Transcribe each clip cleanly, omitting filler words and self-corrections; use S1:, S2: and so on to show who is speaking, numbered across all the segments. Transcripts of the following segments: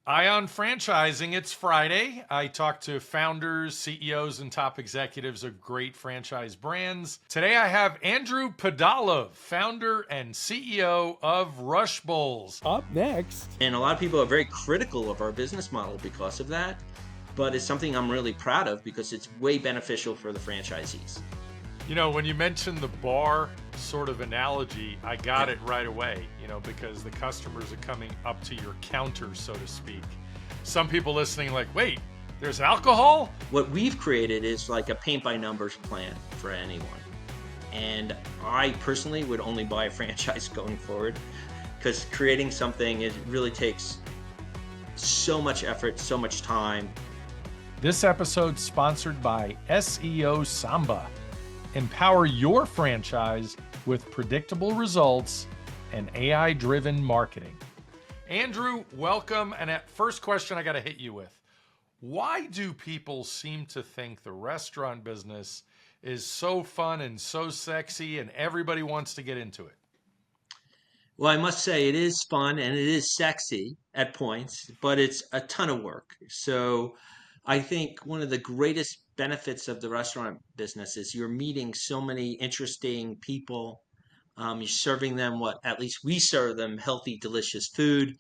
S1: Ion Franchising, it's Friday. I talk to founders, CEOs, and top executives of great franchise brands. Today I have Andrew Pudalov, founder and CEO of Rush Bowls.
S2: Up next.
S3: And a lot of people are very critical of our business model because of that, but it's something I'm really proud of because it's way beneficial for the franchisees.
S1: You know, when you mentioned the bar sort of analogy, I got it right away, because the customers are coming up to your counter, so to speak. Some people listening like, wait, there's alcohol?
S3: What we've created is like a paint by numbers plan for anyone. And I personally would only buy a franchise going forward because creating something, it really takes so much effort, so much time.
S1: This episode sponsored by SEO Samba. Empower your franchise with predictable results and AI-driven marketing. Andrew, welcome. And at first question I got to hit you with, why do people seem to think the restaurant business is so fun and so sexy and everybody wants to get into it?
S3: Well, I must say it is fun and it is sexy at points, but it's a ton of work. So I think one of the greatest benefits of the restaurant business is you're meeting so many interesting people. You're serving them at least we serve them healthy, delicious food.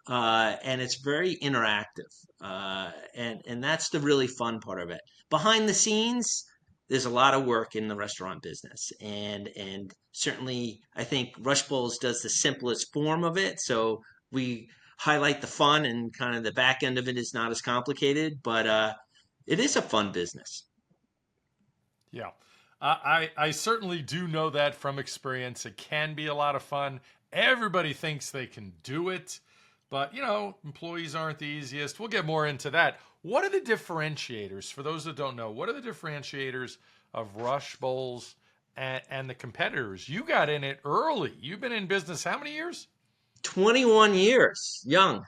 S3: And it's very interactive. And that's the really fun part of it. Behind the scenes, there's a lot of work in the restaurant business. And certainly I think Rush Bowls does the simplest form of it. So we highlight the fun and kind of the back end of it is not as complicated, but it is a fun business.
S1: Yeah. I certainly do know that from experience. It can be a lot of fun. Everybody thinks they can do it, but employees aren't the easiest. We'll get more into that. What are the differentiators? For those that don't know, what are the differentiators of Rush Bowls and the competitors? You got in it early. You've been in business how many years?
S3: 21 years, young.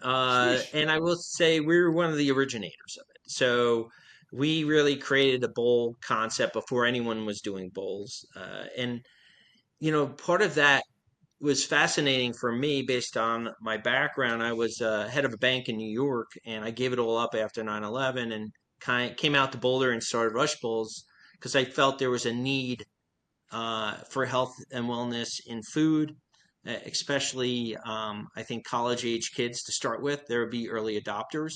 S1: Sheesh.
S3: And I will say we're one of the originators of it. So we really created a bowl concept before anyone was doing bowls. And part of that was fascinating for me based on my background. I was head of a bank in New York, and I gave it all up after 9/11 and came out to Boulder and started Rush Bowls because I felt there was a need for health and wellness in food, especially I think college age kids to start with. There would be early adopters.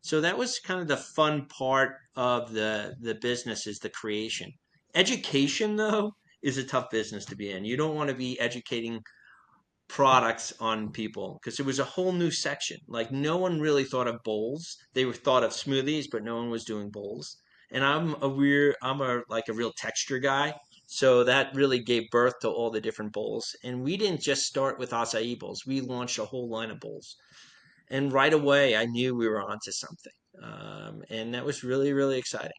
S3: So that was kind of the fun part of the business is the creation. Education, though, is a tough business to be in. You don't want to be educating products on people because it was a whole new section. Like no one really thought of bowls. They were thought of smoothies, but no one was doing bowls. And I'm a like a real texture guy. So that really gave birth to all the different bowls. And we didn't just start with acai bowls. We launched a whole line of bowls. And right away, I knew we were onto something. And that was really, really exciting.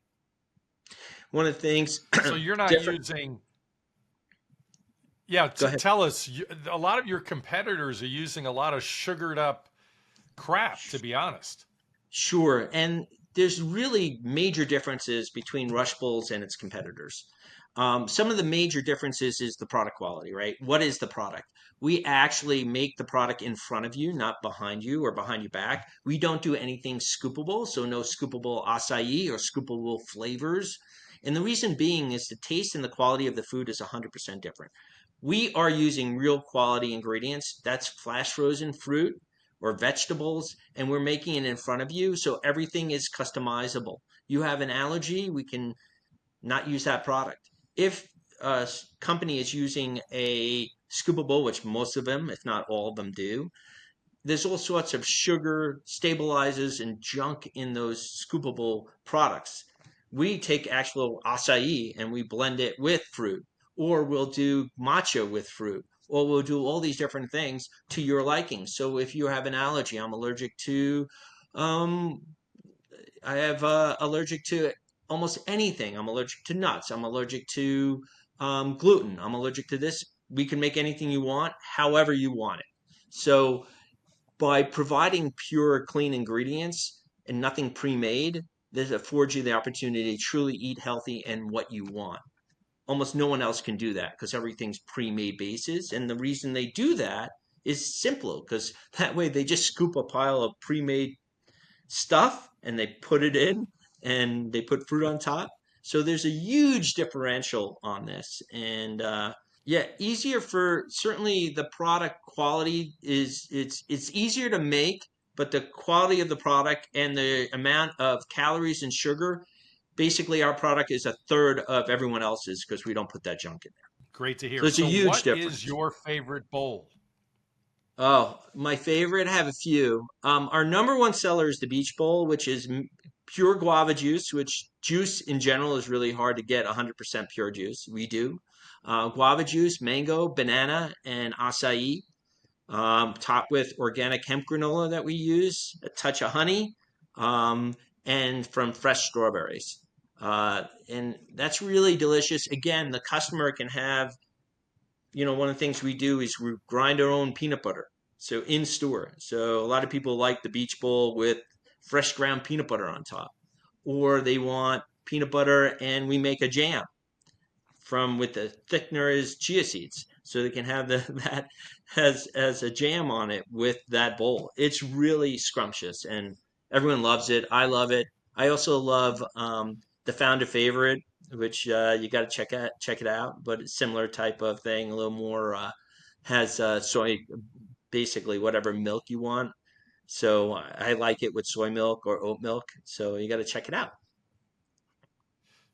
S3: One of the things
S1: So you're not
S3: different.
S1: using. Yeah,
S3: Go ahead.
S1: tell us. A lot of your competitors are using a lot of sugared up crap, to be honest.
S3: Sure. And there's really major differences between Rush Bowls and its competitors. Some of the major differences is the product quality, right? What is the product? We actually make the product in front of you, not behind you or behind your back. We don't do anything scoopable, so no scoopable acai or scoopable flavors. And the reason being is the taste and the quality of the food is 100% different. We are using real quality ingredients. That's flash frozen fruit or vegetables, and we're making it in front of you. So everything is customizable. You have an allergy, we can not use that product. If a company is using a scoopable, which most of them, if not all of them, do, there's all sorts of sugar stabilizers and junk in those scoopable products. We take actual acai and we blend it with fruit, or we'll do matcha with fruit, or we'll do all these different things to your liking. So if you have an allergy, I'm allergic to, um, I have allergic to almost anything. I'm allergic to nuts. I'm allergic to gluten. I'm allergic to this. We can make anything you want, however you want it. So by providing pure, clean ingredients and nothing pre-made, this affords you the opportunity to truly eat healthy and what you want. Almost no one else can do that because everything's pre-made bases. And the reason they do that is simple because that way they just scoop a pile of pre-made stuff and they put it in and they put fruit on top. So there's a huge differential on this. And yeah, easier for certainly the product quality is it's easier to make, but the quality of the product and the amount of calories and sugar, basically our product is a third of everyone else's because we don't put that junk in there.
S1: Great to
S3: So
S1: hear.
S3: it's a
S1: So,
S3: huge
S1: what is
S3: difference.
S1: your favorite bowl?
S3: Oh, my favorite, I have a few. Our number one seller is the Beach Bowl, which is pure guava juice, which juice in general is really hard to get 100% pure juice. We do. Guava juice, mango, banana, and acai, topped with organic hemp granola that we use, a touch of honey, and from fresh strawberries. And that's really delicious. Again, the customer can have, one of the things we do is we grind our own peanut butter. So in store. So a lot of people like the beach bowl with fresh ground peanut butter on top. Or they want peanut butter and we make a jam from with the thickener is chia seeds. So they can have that as a jam on it with that bowl. It's really scrumptious and everyone loves it. I love it. I also love the founder favorite, which you got to check it out. But it's similar type of thing, a little more has soy, basically whatever milk you want. So I like it with soy milk or oat milk. So you got to check it out.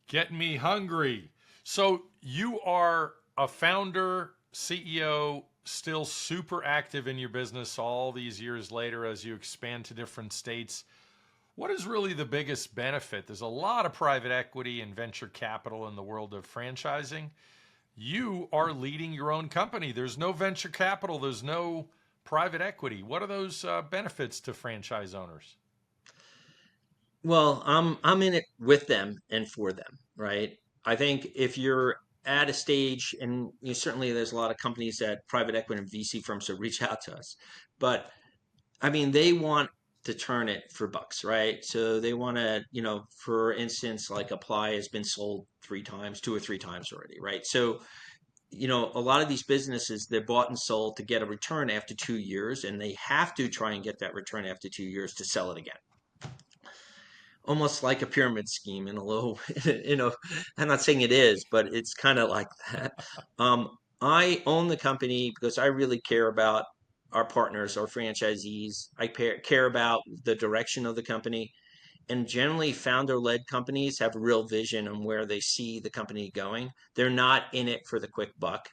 S1: Get me hungry. So, you are a founder, CEO, still super active in your business all these years later as you expand to different states. What is really the biggest benefit? There's a lot of private equity and venture capital in the world of franchising. You are leading your own company. There's no venture capital, there's no private equity. What are those benefits to franchise owners?
S3: Well, I'm in it with them and for them, right? I think if you're at a stage, and certainly there's a lot of companies that private equity and VC firms that reach out to us, but I mean they want to turn it for bucks, right? So they want to, for instance, like Apply has been sold 3 times, 2 or 3 times already, right? So a lot of these businesses they're bought and sold to get a return after 2 years, and they have to try and get that return after 2 years to sell it again, almost like a pyramid scheme in a little, I'm not saying it is, but it's kind of like that. I own the company because I really care about our partners, our franchisees. I care about the direction of the company. And generally, founder led companies have a real vision on where they see the company going. They're not in it for the quick buck.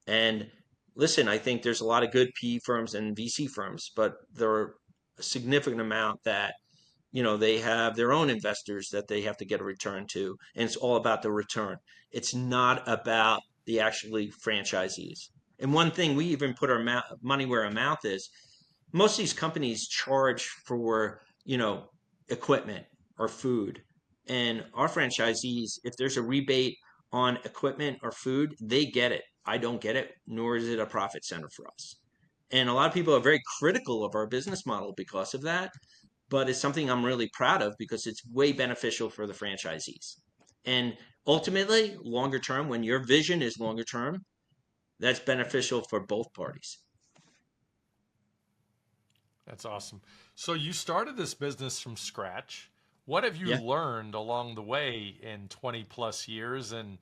S3: And listen, I think there's a lot of good PE firms and VC firms, but there are a significant amount that they have their own investors that they have to get a return to, and it's all about the return. It's not about the actually franchisees. And one thing we even put our money where our mouth is. Most of these companies charge for equipment or food, and our franchisees, if there's a rebate on equipment or food, they get it. I don't get it, nor is it a profit center for us. And a lot of people are very critical of our business model because of that, but it's something I'm really proud of because it's way beneficial for the franchisees. And ultimately, longer term, when your vision is longer term, that's beneficial for both parties.
S1: That's awesome. So, you started this business from scratch. What have you
S3: Yeah.
S1: learned along the way in 20 plus years? And,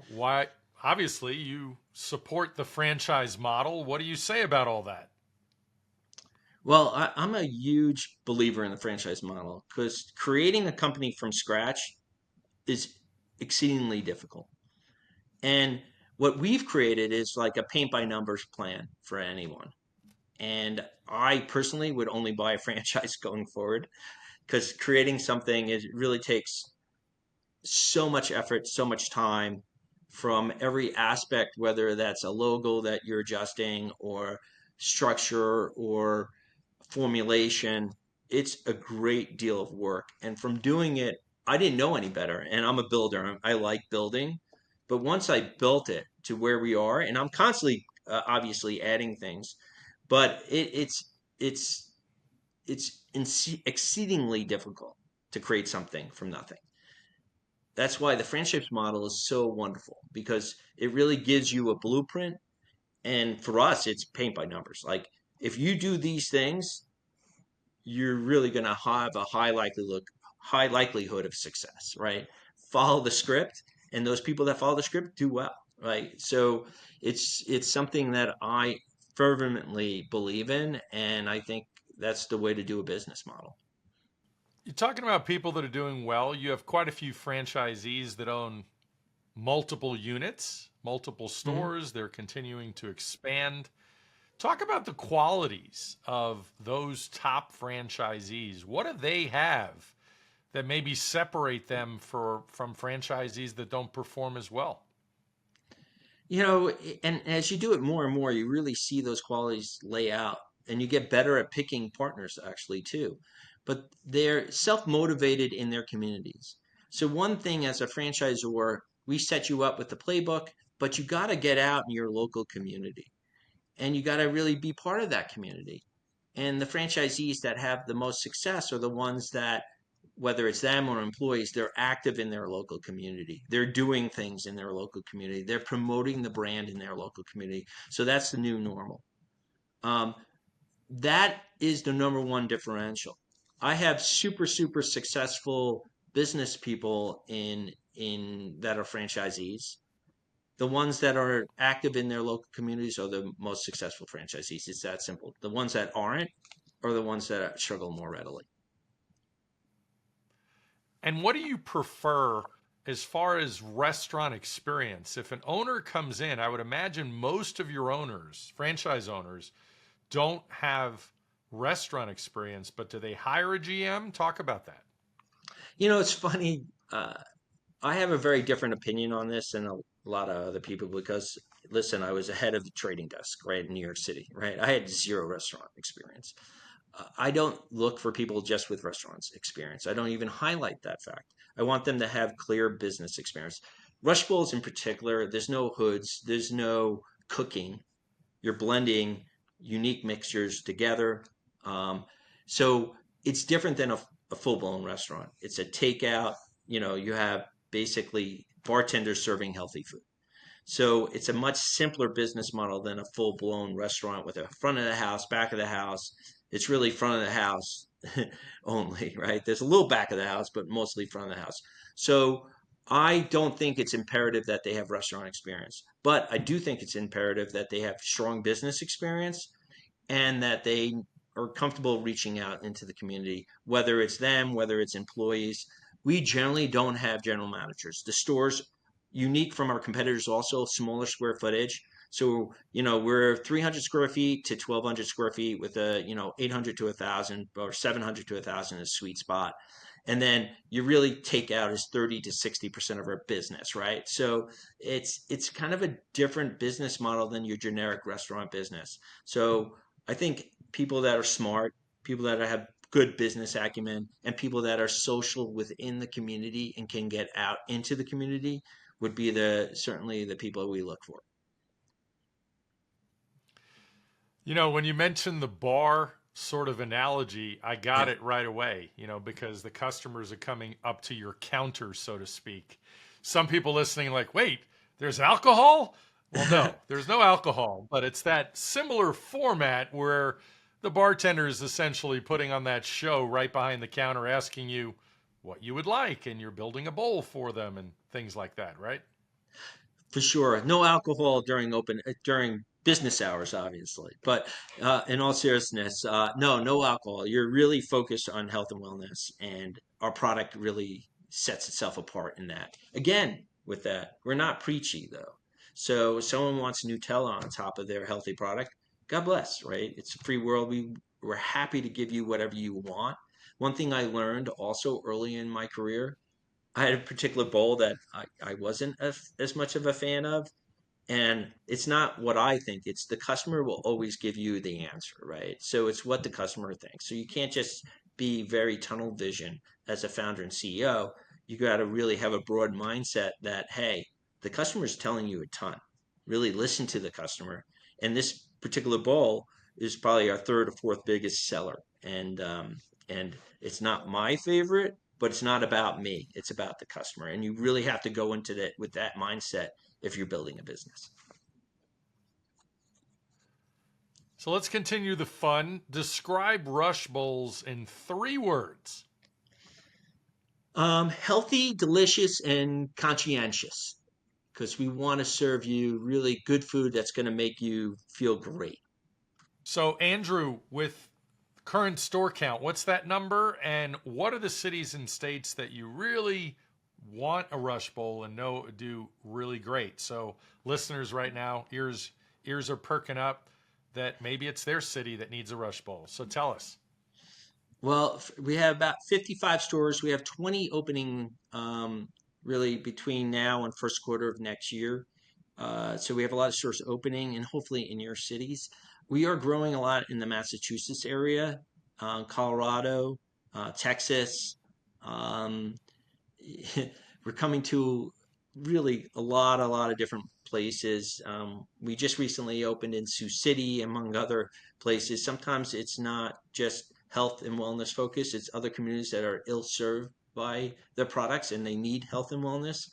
S1: why? Obviously, you support the franchise model. What do you say about all that?
S3: Well, I'm a huge believer in the franchise model because creating a company from scratch is exceedingly difficult. And what we've created is like a paint by numbers plan for anyone. And I personally would only buy a franchise going forward because creating something is really takes so much effort, so much time from every aspect, whether that's a logo that you're adjusting or structure or formulation. It's a great deal of work. And from doing it, I didn't know any better. And I'm a builder. I like building. But once I built it to where we are, and I'm constantly obviously adding things, but it's exceedingly difficult to create something from nothing. That's why the franchise model is so wonderful because it really gives you a blueprint And for us, it's paint by numbers. Like if you do these things, you're really going to have a high likelihood of success, right? Follow the script, and those people that follow the script do well, right? So it's something that I fervently believe in, and I think that's the way to do a business model.
S1: You're talking about people that are doing well. You have quite a few franchisees that own multiple units, multiple
S3: Mhm.
S1: stores. They're continuing to expand. Talk about the qualities of those top franchisees. What do they have that maybe separate them from franchisees that don't perform as well?
S3: You know, and as you do it more and more, you really see those qualities lay out, and you get better at picking partners actually too. But they're self-motivated in their communities. So one thing as a franchisor, we set you up with the playbook, but you got to get out in your local community, and you got to really be part of that community. And the franchisees that have the most success are the ones that, whether it's them or employees, they're active in their local community. They're doing things in their local community. They're promoting the brand in their local community. So that's the new normal. Um, that is the number one differential. I have super successful business people in that are franchisees. The ones that are active in their local communities are the most successful franchisees. It's that simple. The ones that aren't are the ones that struggle more readily.
S1: And what do you prefer as far as restaurant experience? If an owner comes in, I would imagine most of your owners, franchise owners, don't have restaurant experience, but do they hire a GM? Talk about that.
S3: You know, it's funny. I have a very different opinion on this than a lot of other people because, listen, I was ahead of the trading desk, right, in New York City, right? I had zero restaurant experience. I don't look for people just with restaurants experience. I don't even highlight that fact. I want them to have clear business experience. Rush bowls in particular, there's no hoods, there's no cooking. You're blending unique mixtures together. Um, so it's different than a full blown restaurant. It's a takeout. You know, you have basically bartenders serving healthy food. So it's a much simpler business model than a full blown restaurant with a front of the house, back of the house. It's really front of the house only, right? There's a little back of the house, but mostly front of the house. So I don't think it's imperative that they have restaurant experience, but I do think it's imperative that they have strong business experience and that they are comfortable reaching out into the community, whether it's them, whether it's employees. We generally don't have general managers. The store's unique from our competitors, also smaller square footage. So, you know, we're 300 square feet to 1,200 square feet with a, 800 to 1,000 or 700 to 1,000 is a sweet spot. And then you really take out is 30 to 60% of our business, right? So it's kind of a different business model than your generic restaurant business. So I think people that are smart, people that have good business acumen, and people that are social within the community and can get out into the community would be the certainly the people we look for.
S1: You know, when you mentioned the bar sort of analogy, I got
S3: Yeah,
S1: it right away, because the customers are coming up to your counter, so to speak. Some people listening, like, wait, there's alcohol? Well, no, there's no alcohol, but it's that similar format where the bartender is essentially putting on that show right behind the counter, asking you what you would like, and you're building a bowl for them and things like that, right?
S3: for sure. No alcohol during business hours, obviously. But in all seriousness, no alcohol. You're really focused on health and wellness, and our product really sets itself apart in that. Again, with that, we're not preachy though. So if someone wants Nutella on top of their healthy product, God bless, right? It's a free world. We're happy to give you whatever you want. One thing I learned also early in my career, I had a particular bowl that I wasn't as much of a fan of. And it's not what I think, it's the customer will always give you the answer, right? So it's what the customer thinks. So you can't just be very tunnel vision as a founder and CEO. You got to really have a broad mindset that, hey, the customer is telling you a ton. Really listen to the customer. And this particular bowl is probably our third or fourth biggest seller. And it's not my favorite, but it's not about me. It's about the customer. And you really have to go into that with that mindset if you're building a business.
S1: So let's continue the fun. Describe Rush Bowls in 3 words.
S3: Healthy, delicious, and conscientious, because we want to serve you really good food that's going to make you feel great.
S1: So Andrew, with current store count, what's that number? And what are the cities and states that you really want a Rush Bowl and know do really great? So listeners right now, ears are perking up that maybe it's their city that needs a Rush Bowl. So tell us.
S3: Well, we have about 55 stores. We have 20 opening really between now and first quarter of next year. So we have a lot of stores opening and hopefully in your cities. We are growing a lot in the Massachusetts area, Colorado, Texas. Um, we're coming to really a lot of different places. We just recently opened in Sioux City, among other places. Sometimes it's not just health and wellness focused, it's other communities that are ill served by their products and they need health and wellness.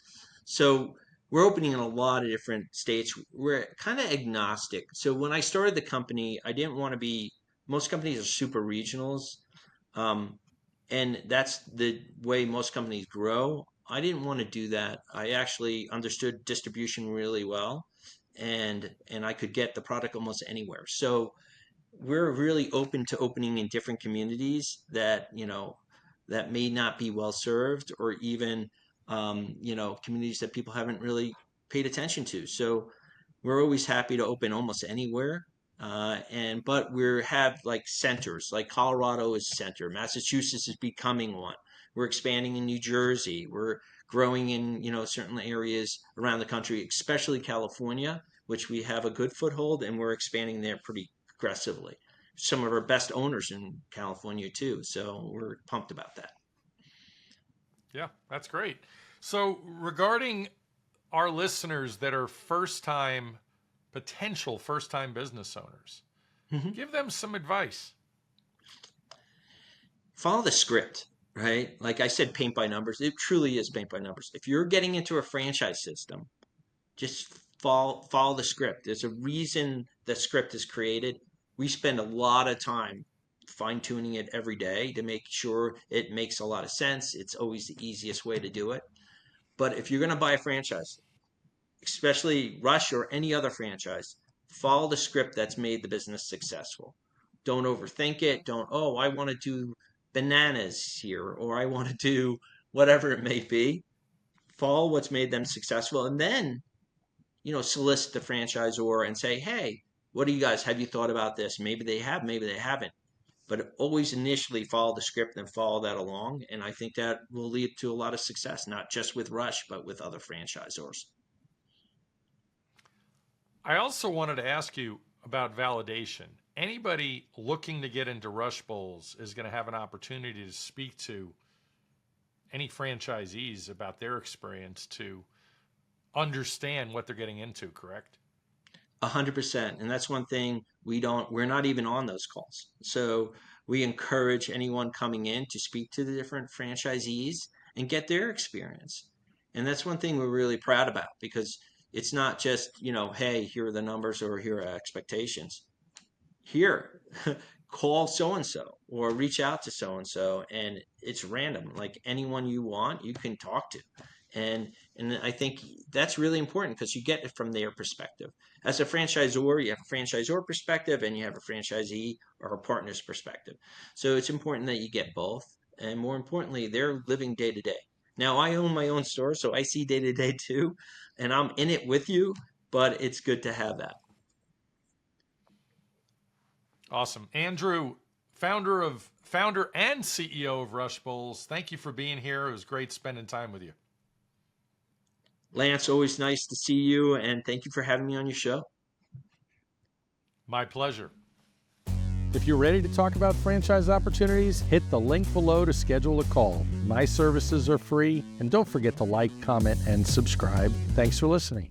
S3: So we're opening in a lot of different states. We're kind of agnostic. So when I started the company, I didn't want to be, most companies are super regionals. Um, and that's the way most companies grow. I didn't want to do that. I actually understood distribution really well, and I could get the product almost anywhere. So we're really open to opening in different communities that that may not be well served, or even communities that people haven't really paid attention to. So we're always happy to open almost anywhere. But we have like centers, like Colorado is center, Massachusetts is becoming one. We're expanding in New Jersey. We're growing in certain areas around the country, especially California, which we have a good foothold, and we're expanding there pretty aggressively. Some of our best owners in California too, so we're pumped about that.
S1: Yeah, that's great. So regarding our listeners that are potential first time business owners, give them some advice.
S3: Follow the script, right? Like I said, paint by numbers. It truly is paint by numbers. If you're getting into a franchise system, just follow the script. There's a reason the script is created. We spend a lot of time fine tuning it every day to make sure it makes a lot of sense. It's always the easiest way to do it. But if you're going to buy a franchise, especially Rush or any other franchise, follow the script that's made the business successful. Don't overthink it. Don't, oh, I want to do bananas here, or I want to do whatever it may be. Follow what's made them successful, and then solicit the franchisor and say, hey, what do you guys, have you thought about this? Maybe they have, maybe they haven't. But always initially follow the script and follow that along. And I think that will lead to a lot of success, not just with Rush, but with other franchisors.
S1: I also wanted to ask you about validation. Anybody looking to get into Rush Bowls is going to have an opportunity to speak to any franchisees about their experience to understand what they're getting into, correct?
S3: 100%. And that's one thing we're not even on those calls. So we encourage anyone coming in to speak to the different franchisees and get their experience. And that's one thing we're really proud about, because it's not just, hey, here are the numbers or here are expectations. Here, call so-and-so or reach out to so-and-so, and it's random. Like anyone you want, you can talk to. And I think that's really important, because you get it from their perspective. As a franchisor, you have a franchisor perspective and you have a franchisee or a partner's perspective. So it's important that you get both. And more importantly, they're living day to day. Now, I own my own store, so I see day to day too, and I'm in it with you, but it's good to have that.
S1: Awesome. Andrew, founder and CEO of Rush Bowls, thank you for being here. It was great spending time with you.
S3: Lance, always nice to see you, and thank you for having me on your show.
S1: My pleasure.
S2: If you're ready to talk about franchise opportunities, hit the link below to schedule a call. My services are free, and don't forget to like, comment, and subscribe. Thanks for listening.